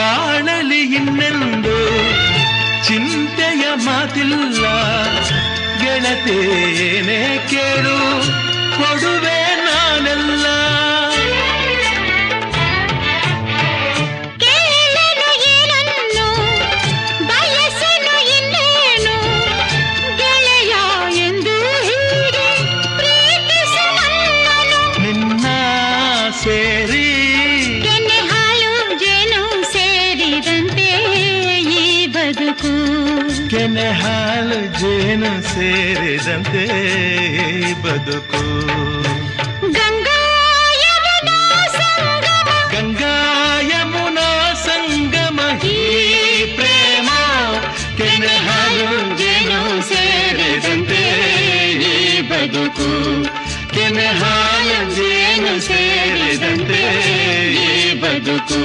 ಬಾಳಲಿ ಇನ್ನೆಂದು ಚಿಂತೆಯ ಮಾತಿಲ್ಲ, ಗೆಳತೇನೆ ಕೇಳು ಕೊಡುವೆ ನಾನೆಲ್ಲ. ಕೇಳನು ಏನನ್ನು ಬಯಸನು ಇನ್ನೇನು, ಗೆಳೆಯ ಎಂದು ಹೀಗೆ ಪ್ರೀತಿಸುವಣ್ಣನು. ನಿನ್ನ ಸೇರಿ ಕೆನೆ ಹಾಲು ಜೇನು ಸೇರಿದಂತೆ ಈ ಬದುಕು, ಕೆನೆ ಹಾಲು ಜೇನು ಸೇರಿದಂತೆ ಈ ಬದುಕು. ಗಂಗಾ ಯಮುನಾ ಸಂಗಮ, ಗಂಗಾ ಯಮುನಾ ಸಂಗಮ ಈ ಪ್ರೇಮ, ಕೆನೆ ಹಾಲು ಜೇನು ಸೇರಿದಂತೆ ಈ ಬದುಕು, ಕೆನೆ ಹಾಲು ಜೇನು ಸೇರಿದಂತೆ ಈ ಬದುಕು.